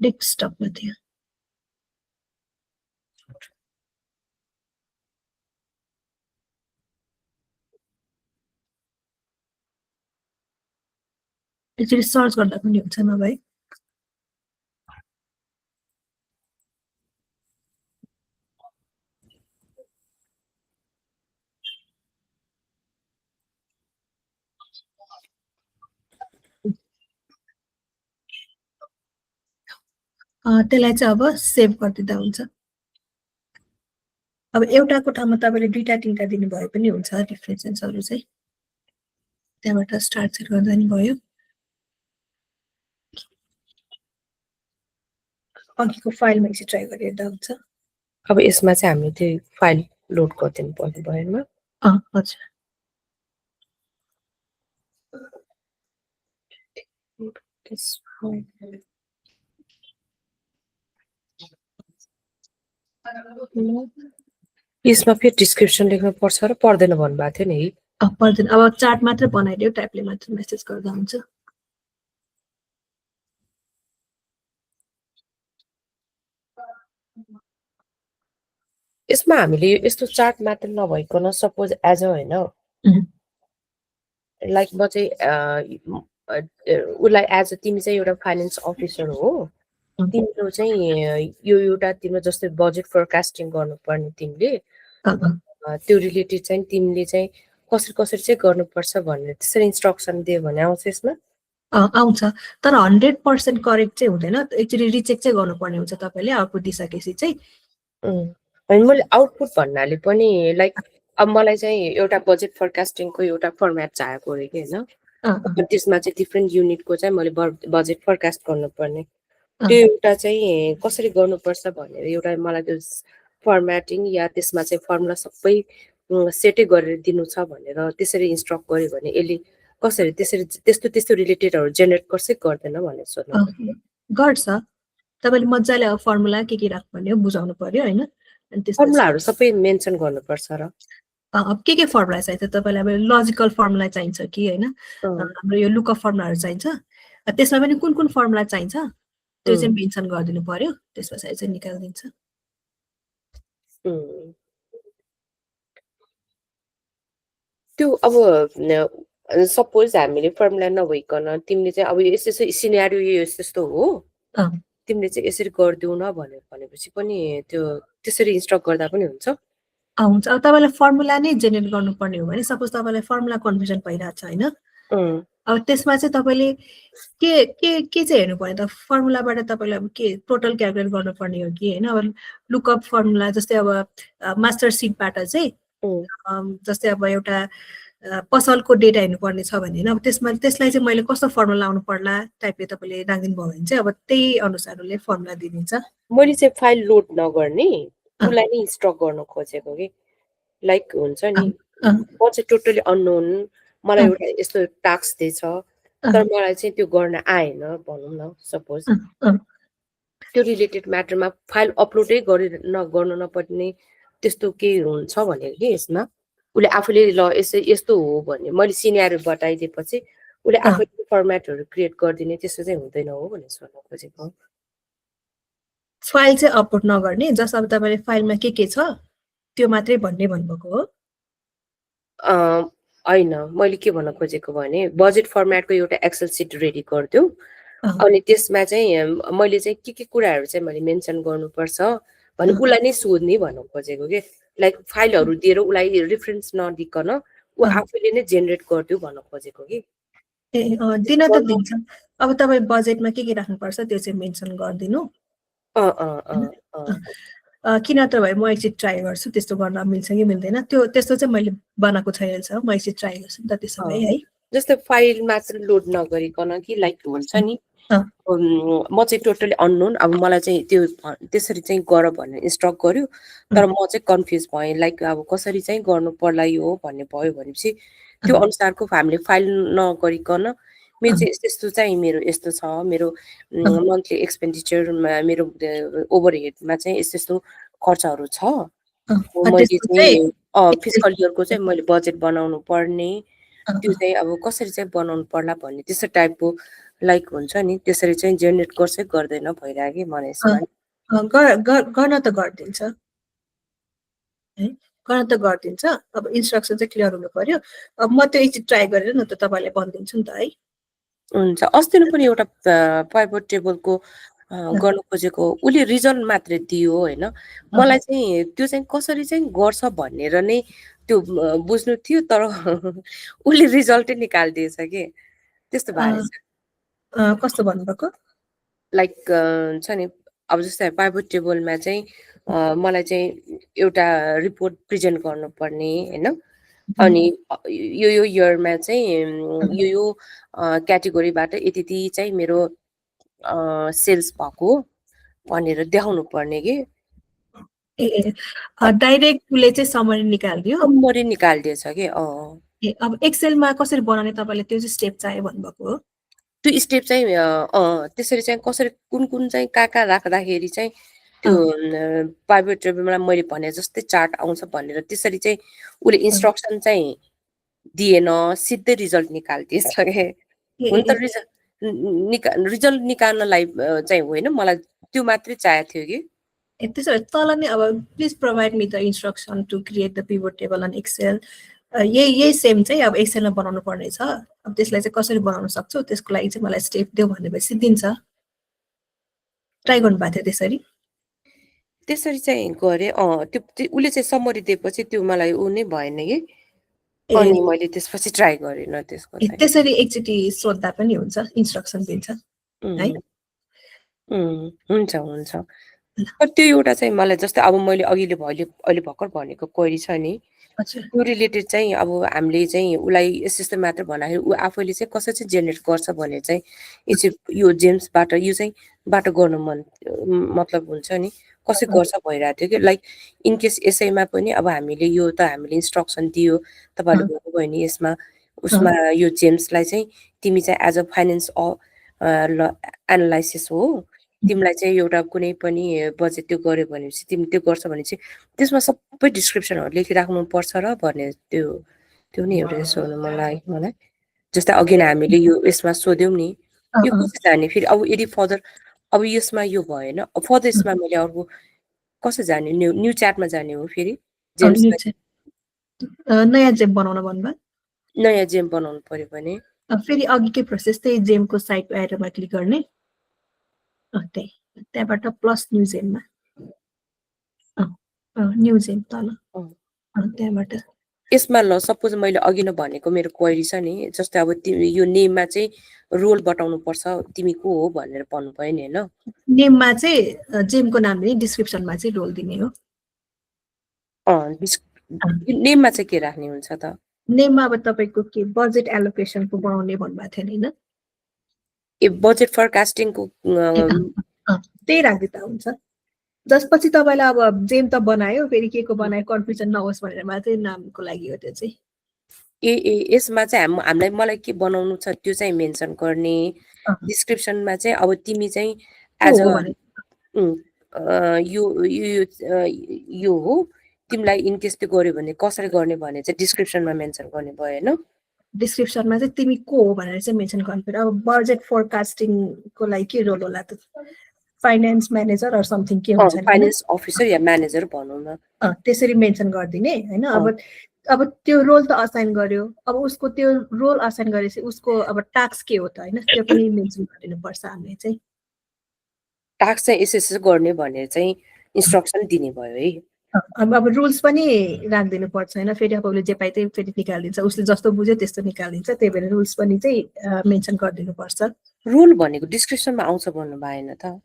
डेस्कटपमा थियो एक्चुअली सर्च गर्दा पनि हुन्छ नभए त्यसलाई चाहिँ अब सेभ गरिदिँदा हुन्छ अब एउटाको ठाउँमा तपाईँले दुईटा तिनटा दिनुभए पनि हुन्छ रिफरेन्सेसहरू चाहिँ त्यहाँबाट स्टार्ट सेट गर्दा नि भयो अघिको फाइलमा एकचोटि ट्राई गरेर हेर्दा हुन्छ अब यसमा चाहिँ हामीले त्यो फाइल लोड गरिदिनु पर्ने भएन हजुर यसमा फेरि डिस्क्रिप्सन लेख्नु पर्छ र पर्दैन भन्नुभएको थियो नि पर्दैन अब चार्ट मात्र बनाइदियो टाइपले मात्र मेसेज गर्दा हुन्छ यसमा हामीले यस्तो चार्ट मात्र नभइकन सपोज एज अ होइन लाइक म चाहिँ उसलाई एज अ तिमी चाहिँ एउटा फाइनेन्स अफिसर हो तिम्रो चाहिँ यो एउटा तिम्रो जस्तै बजेट फोरकास्टिङ गर्नुपर्ने तिमीले त्यो रिलेटेड चाहिँ तिमीले चाहिँ कसरी चाहिँ गर्नुपर्छ भनेर त्यसरी इन्स्ट्रक्सन दियो भने आउँछ यसमा आउँछ तर 100% करेक्ट चाहिँ हुँदैन एक्चुअली रिचेक चाहिँ गर्नुपर्ने हुन्छ तपाईँले आउटपुट दिइसकेपछि चाहिँ अनि मैले आउटपुट भन्नाले पनि लाइक अब मलाई चाहिँ एउटा बजेट फोरकास्टिङको एउटा फर्मेट चाहिएको अरे कि होइन त्यसमा चाहिँ डिफ्रेन्ट युनिटको चाहिँ मैले बजेट फोरकास्ट गर्नुपर्ने त्यो एउटा चाहिँ कसरी गर्नुपर्छ भनेर एउटा मलाई त्यो फर्मेटिङ या त्यसमा चाहिँ फर्मुला सबै सेटै गरेर दिनु छ भनेर त्यसरी इन्स्ट्रक्ट गर्यो भने यसले कसरी त्यसरी त्यस्तो रिलेटेडहरू जेनेरेट गर्छ गर्दैन भनेर सोध्नु गर्छ तपाईँले मजाले अब फर्मुला के राख्नुपर्ने हो बुझाउनु पर्यो होइन अनि त्यसपछि फर्मुलाहरू सबै मेन्सन गर्नुपर्छ र अब के फर्मुला चाहिन्छ तपाईँलाई अब लजिकल फर्मुला चाहिन्छ कि होइन हाम्रो यो लुकअप फर्मुलाहरू चाहिन्छ त्यसमा पनि कुन फर्मुला चाहिन्छ त्यो चाहिँ मेन्सन गरिदिनु पर्यो त्यस पछाडि चाहिँ निकालिदिन्छ त्यो अब सपोज हामीले फर्मुला नभइकन तिमीले चाहिँ अब यस्तो सिनेरियो यस्तो हो तिमीले चाहिँ यसरी गरिदिउ न भनेपछि पनि त्यो त्यसरी इन्स्ट्रक्ट गर्दा पनि हुन्छ हुन्छ अब तपाईँलाई फर्मुला नै जेनेरेट गर्नुपर्ने हो भने सपोज तपाईँलाई फर्मुला कन्फ्युजन भइरहेको छ होइन अब त्यसमा चाहिँ तपाईँले के चाहिँ हेर्नु पर्ने त फर्मुलाबाट तपाईँलाई अब के टोटल क्यालकुलेट गर्नुपर्ने हो कि होइन अब लुकअप फर्मुला जस्तै अब मास्टर सिटबाट चाहिँ जस्तै अब एउटा पसलको डेटा हेर्नुपर्ने छ भने अब त्यसलाई चाहिँ मैले कस्तो फर्मुला लाउनु पर्ला टाइपले तपाईँले राखिदिनु भयो भने चाहिँ अब त्यही अनुसारले फर्मुला दिइदिन्छ मैले चाहिँ फाइल लोड नगर्ने उसलाई नै इन्स्ट्रक्ट गर्न खोजेको कि लाइक हुन्छ नि म चाहिँ टोटली अननोन मलाई एउटा यस्तो टास्क दिएछ तर मलाई चाहिँ त्यो गर्न आएन भनौँ न सपोज त्यो रिलेटेड म्याटरमा फाइल अपलोडै गर्नु नपर्ने त्यस्तो केही हुन्छ भनेको कि यसमा उसले आफूले ल यस्तो हो भने मैले सिनियर बताइदिएपछि उसले आफैले फर्मेटहरू क्रिएट गरिदिने त्यस्तो चाहिँ हुँदैन हो भनेर सोध्न खोजेको फाइल चाहिँ अपलोड नगर्ने जस अब तपाईँले फाइलमा के छ त्यो मात्रै भन्ने भन्नुभएको हो होइन मैले के भन्न खोजेको भने बजेट फर्मेटको एउटा एक्सेल सिट रेडी गरिदिउ अनि त्यसमा चाहिँ मैले चाहिँ के कुराहरू चाहिँ मैले मेन्सन गर्नुपर्छ भने उसलाई नै सोध्ने भन्न खोजेको के लाइक फाइलहरू दिएर उसलाई रेफरेन्स नदिकन ऊ आफैले नै जेनेरेट गरिदिउ भन्न खोजेको कि दिन त दिन्छ अब तपाईँ बजेटमा के राख्नुपर्छ त्यो चाहिँ मेन्सन गरिदिनु किन त भाइ म एकचोटि ट्राई गर्छु त्यस्तो गर्न मिल्छ कि मिल्दैन त्यो त्यस्तो चाहिँ मैले बनाएको छैन छ म एकचोटि ट्राई गर्छु नि त त्यसो भए है जस्तै फाइल मात्र लोड नगरिकन कि लाइक हुन्छ नि म चाहिँ टोटली अननोन अब मलाई चाहिँ त्यो त्यसरी चाहिँ गर भनेर इन्स्ट्रक्ट गर्यो तर म चाहिँ कन्फ्युज भएँ लाइक अब कसरी चाहिँ गर्नु पर्ला यो भन्ने भयो भनेपछि त्यो अनुसारको हामीले फाइल नगरिकन मेरो चाहिँ यस्तो चाहिँ मेरो यस्तो छ मेरो मन्थली एक्सपेन्डिचरमा मेरो ओभरहेडमा चाहिँ यस्तो खर्चहरू छ मैले चाहिँ फिस्कल इयरको चाहिँ मैले बजेट बनाउनु पर्ने त्यो चाहिँ अब कसरी चाहिँ बनाउनु पर्ला भन्ने त्यस्तो टाइपको लाइक हुन्छ नि त्यसरी चाहिँ जेनेरेट गर्छ गर्दैन भइरहेको कि मलाई यसमा गर्न त गरिदिन्छ है गर्न त गरिदिन्छ अब इन्स्ट्रक्सन चाहिँ क्लियर हुनु पर्यो अब म त्यो एकचोटि ट्राई गरेर न त तपाईँलाई भनिदिन्छु नि त है हुन्छ अस्ति पनि एउटा पाइभट टेबलको गर्नु खोजेको उसले रिजल्ट मात्रै दियो होइन मलाई चाहिँ त्यो चाहिँ कसरी चाहिँ गर्छ भनेर नै त्यो बुझ्नु थियो तर उसले रिजल्टै निकालिदिएछ कि त्यस्तो भएछ कस्तो भन्नुभएको लाइक छ नि अब जस्तै पाइभट टेबलमा चाहिँ मलाई चाहिँ एउटा रिपोर्ट प्रेजेन्ट गर्नुपर्ने होइन अनि यो इयरमा चाहिँ यो क्याटेगोरीबाट यति चाहिँ मेरो सेल्स भएको भनेर देखाउनु पर्ने कि डाइरेक्ट उसले चाहिँ समरी निकालिदियो समरी निकालिदिएछ कि अब एक्सेलमा कसरी बनाउने तपाईँले त्यो चाहिँ स्टेप चाहियो भन्नुभएको हो त्यो स्टेप चाहिँ त्यसरी चाहिँ कसरी कुन चाहिँ कहाँ राख्दाखेरि चाहिँ त्यो प्राइभेट टेबलमा मैले भने जस्तै चार्ट आउँछ भनेर त्यसरी चाहिँ उसले इन्स्ट्रक्सन चाहिँ दिएन सिधै रिजल्ट निकालिदिएछ कि हुन त रिजल्ट निकाल्नलाई चाहिँ होइन मलाई त्यो मात्रै चाहिएको थियो कि त्यसो भए तल नै अब please provide me the instruction to create the pivot table on Excel यही सेम चाहिँ अब एक्सेलमा बनाउनु पर्ने छ अब त्यसलाई चाहिँ कसरी बनाउन सक्छौ त्यसको लागि चाहिँ मलाई स्टेप देऊ भनेपछि दिन्छ ट्राई गर्नुभएको थियो त्यसरी चाहिँ गरे त्यो उसले चाहिँ समरी दिएपछि त्यो मलाई उ नै भएन कि अनि मैले त्यसपछि ट्राई गरेन त्यसको त्यसरी एकचोटि सोध्दा पनि हुन्छ इन्स्ट्रक्सन दिन्छ है हुन्छ त्यो एउटा चाहिँ मलाई जस्तै अब मैले अहिले भर्खर भनेको क्वेरी छ नि त्यो रिलेटेड चाहिँ अब हामीले चाहिँ उसलाई यस्तो मात्र भन्दाखेरि ऊ आफैले चाहिँ कसरी चाहिँ जेनेरेट गर्छ भने चाहिँ यो जेम्सबाट यो चाहिँ बाट गर्नु मतलब हुन्छ नि कसरी गर्छ भइरहेको थियो कि लाइक इनकेस यसैमा पनि अब हामीले यो त हामीले इन्स्ट्रक्सन दियो तपाईँहरूले भन्नुभयो नि यसमा उसमा यो जेम्सलाई चाहिँ तिमी चाहिँ एज अ फाइनेन्स एनालाइसिस हो, तिमीलाई चाहिँ एउटा कुनै पनि बजेट त्यो गर्यो भनेपछि तिमी त्यो गर्छ भने चाहिँ त्यसमा सबै डिस्क्रिप्सनहरू लेखिराख्नु पर्छ र भन्ने त्यो नि एउटा सोध्नु मन लाग्यो मलाई। जस्तै अघि नै हामीले यो यसमा सोध्यौँ नि, यो कसरी जाने फेरि अब यदि फर्दर अब यसमा यो भएन, फर्दर यसमा मैले अर्को कसरी जाने, न्यू च्याटमा जाने हो फेरि जेम्सलाई नयाँ जेम बनाउन भन्नुभयो, नयाँ जेम बनाउनु पर्यो भने फेरि अघिकै प्रोसेस त्यही जेमको साइट एरोमा क्लिक गर्ने, त्यहाँबाट प्लस न्यू जेममा न्यू जेम तल त्यहाँबाट यसमा ल सपोज मैले अघि नै भनेको मेरो क्वेरी छ नि, जस्तै अब तिमी यो नेममा चाहिँ रोल बताउनु पर्छ तिमी को हो भनेर भन्नु भयो नि हैन, नेममा चाहिँ जेमको नाम दिने, डिस्क्रिप्सनमा चाहिँ रोल दिने हो। नेममा चाहिँ के राख्ने हुन्छ त? नेममा अब तपाईँको के बजेट एलोकेसनको बनाउने भन्नुभएको थियो हैन, ए बजेट फरकास्टिङको त्यही राखिदिँदा हुन्छ। जसपछि तपाईँलाई अब जेम त बनायो, फेरि के को बनायो कन्फ्युजन नहोस् भनेर मात्रै नामको लागि हो त्यो चाहिँ। यसमा चाहिँ हामीलाई मलाई के बनाउनु छ त्यो चाहिँ मेन्सन गर्ने, डिस्क्रिप्सनमा चाहिँ अब तिमी चाहिँ एज अ यो हो, तिमीलाई इनकेस त्यो गर्यो भने कसरी गर्ने भने चाहिँ डिस्क्रिप्सनमा मेन्सन गर्ने भयो हैन, डिस्क्रिप्सनमा चाहिँ तिमी को हो भनेर चाहिँ मेन्सन गर्नु पर्यो। अब बजेट फोरकास्टिङको लागि के रोल होला त, फाइनेन्स म्यानेजर अर समथिङ के हुन्छ नि, फाइनेन्स अफिसर या म्यानेजर भनौँ न, त्यसरी मेन्सन गरिदिने हैन। अब त्यो रोल त असाइन गर्यो, अब उसको त्यो रोल असाइन गरेपछि उसको अब टास्क के हो त हैन, त्यो पनि मेन्सन गरिदिनु पर्छ हामीले चाहिँ। टास्क चाहिँ यसो गर्ने भनेर चाहिँ इन्स्ट्रक्सन दिने भयो है। अब रुल्स पनि राखिदिनु पर्छ हैन, फेरि अब उसले जे पाए त्यही फेरि निकालिदिन्छ, उसले जस्तो बुझ्यो त्यस्तो निकालिदिन्छ, त्यही भएर रुल्स पनि चाहिँ मेन्सन गरिदिनु पर्छ। रोल भनेको डिस्क्रिप्सनमा आउँछ भन्नु भएन त?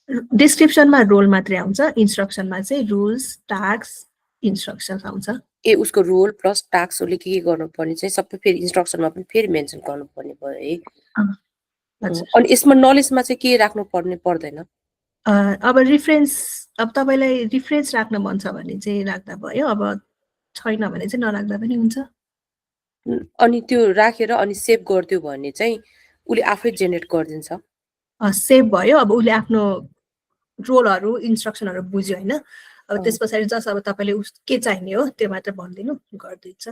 डिस्क्रिप्सनमा रोल मात्रै आउँछ, इन्स्ट्रक्सनमा चाहिँ रुल्स टास्क इन्स्ट्रक्सन आउँछ। उसको रोल प्लस टास्क उसले के गर्नुपर्ने चाहिँ सबै फेरि इन्स्ट्रक्सनमा पनि फेरि मेन्सन गर्नुपर्ने भयो है। अनि यसमा नलेजमा चाहिँ के राख्नु पर्दैन? अब रिफरेन्स, अब तपाईँलाई रिफरेन्स राख्न मन छ भने चाहिँ राख्दा भयो, अब छैन भने चाहिँ नराख्दा पनि हुन्छ। अनि त्यो राखेर अनि सेभ गरिदियो भने चाहिँ उसले आफै जेनेरेट गरिदिन्छ? सेभ भयो, अब उसले आफ्नो रोलहरू इन्स्ट्रक्सनहरू बुझ्यो हैन, अब त्यस पछाडि जस अब तपाईँले के चाहिने हो त्यो मात्र भनिदिनु गरिदिन्छ।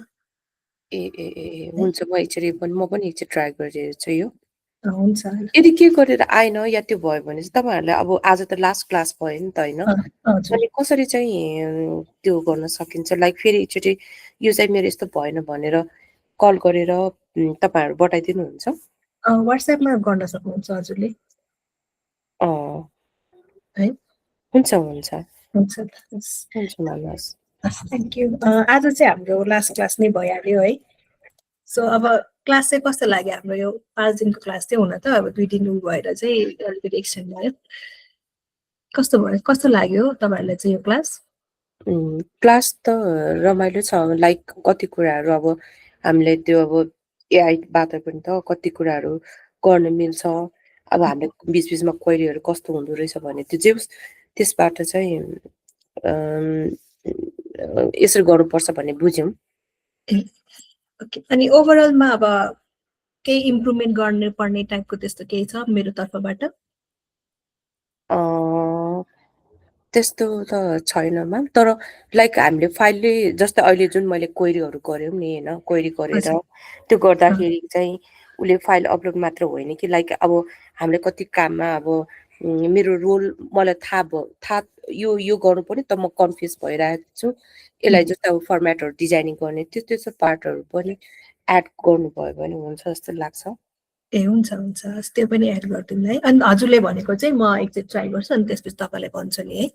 हुन्छ, म पनि एकचोटि ट्राई गरिरहेछु यो। हुन्छ, यदि के गरेर आएन या त्यो भयो भने चाहिँ तपाईँहरूलाई अब आज त लास्ट क्लास भयो नि त हैन, अनि कसरी चाहिँ त्यो गर्न सकिन्छ, लाइक फेरि एकचोटि यो चाहिँ मेरो यस्तो भएन भनेर कल गरेर तपाईँहरू बताइदिनुहुन्छ? वाट्सएपमा गर्न सक्नुहुन्छ हजुरले। है हुन्छ हुन्छ हुन्छ हुन्छ, थ्याङ्क यू। आज चाहिँ हाम्रो लास्ट क्लास नै भइहाल्यो है। सो अब क्लास चाहिँ कस्तो लाग्यो हाम्रो यो 5 दिनको क्लास चाहिँ, हुन त अब 2 दिन भएर चाहिँ अलिकति एक्सटेन्ड भयो, कस्तो भयो, कस्तो लाग्यो तपाईँहरूलाई चाहिँ यो क्लास? क्लास त रमाइलो छ, लाइक कति कुराहरू अब हामीले त्यो अब एआईबाट पनि त कति कुराहरू गर्न मिल्छ, अब हामीले बिचबिचमा क्वेरीहरू कस्तो हुँदो रहेछ भने त्यो जे त्यसबाट चाहिँ यसरी गर्नुपर्छ भन्ने बुझ्यौँ। ओके, अनि ओभरअलमा अब केही इम्प्रुभमेन्ट गर्ने पर्ने टाइपको त्यस्तो केही छ मेरो तर्फबाट? त्यस्तो त छैन म्याम, तर लाइक हामीले फाइलले जस्तै अहिले जुन मैले क्वेरीहरू गऱ्यौँ नि हैन, क्वेरी गरेर त्यो गर्दाखेरि चाहिँ उसले फाइल अपलोड मात्र होइन कि लाइक अब हामीले कति काममा अब मेरो रोल मलाई थाहा यो गर्नु पर्यो त म कन्फ्युज भइरहेको छु, यसलाई जस्तै अब फर्मेटहरू डिजाइनिङ गर्ने त्यस्तो पार्टहरू पनि एड गर्नुभयो भने हुन्छ जस्तो लाग्छ। हुन्छ त्यो पनि एड गरिदिनु है। अनि हजुरले भनेको चाहिँ म एकचोटि ट्राई गर्छु अनि त्यसपछि तपाईँलाई भन्छु नि है।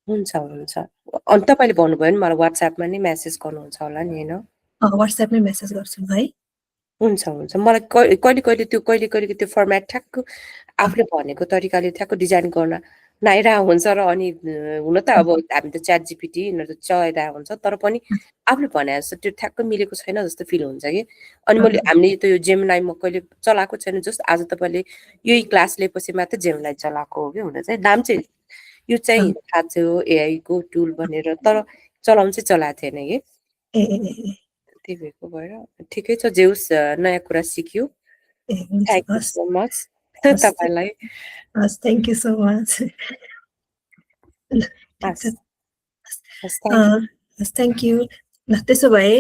हुन्छ अनि तपाईँले भन्नुभयो नि मलाई वाट्सएपमा नै मेसेज गर्नुहुन्छ होला नि हैन? वाट्सएपमै मेसेज गर्छु है। हुन्छ मलाई कहिले कहिले त्यो फर्मेट ठ्याक्क आफूले भनेको तरिकाले ठ्याक्क डिजाइन गर्न नआइरहेको हुन्छ र अनि हुन त अब हामी त च्याट जिपिटी यिनीहरू त चलाइरहेको हुन्छ, तर पनि आफूले भने जस्तो त्यो ठ्याक्क मिलेको छैन जस्तो फिल हुन्छ कि। अनि हामीले त यो जेमिनाई म कहिले चलाएको छैन, जस्ट आज तपाईँले यही क्लास लिएपछि मात्र जेमिनाई चलाएको हो कि, हुन चाहिँ नाम चाहिँ यो चाहिँ थाहा थियो एआईको टुल भनेर, तर चलाउनु चाहिँ चलाएको थिएन कि। त्यही भएको भएर ठिकै छ जेउस नयाँ कुरा सिक्यो ए हुन्छ थ्याङ्क यू हस् सो मच हस् तपाईँलाई हस् थ्याङ्क यू सो मच ठिक छ हस् थ्याङ्क यू हस् थ्याङ्क यू ल त्यसो भए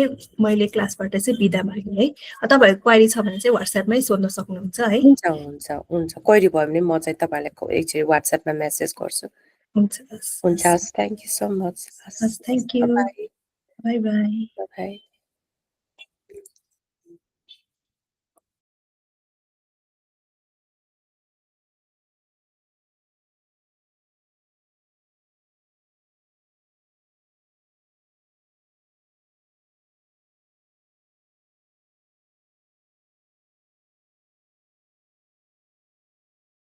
मैले क्लासबाट चाहिँ बिदा मागेँ है तपाईँहरूको क्वारी छ भने चाहिँ वाट्सएपमै सोध्न सक्नुहुन्छ है हुन्छ हुन्छ हुन्छ क्वेरी भयो भने म चाहिँ तपाईँलाई एकचोटि वाट्सएपमा मेसेज गर्छु हुन्छ हुन्छ हस् थ्याङ्क यू सो मच हस् thank you by by by by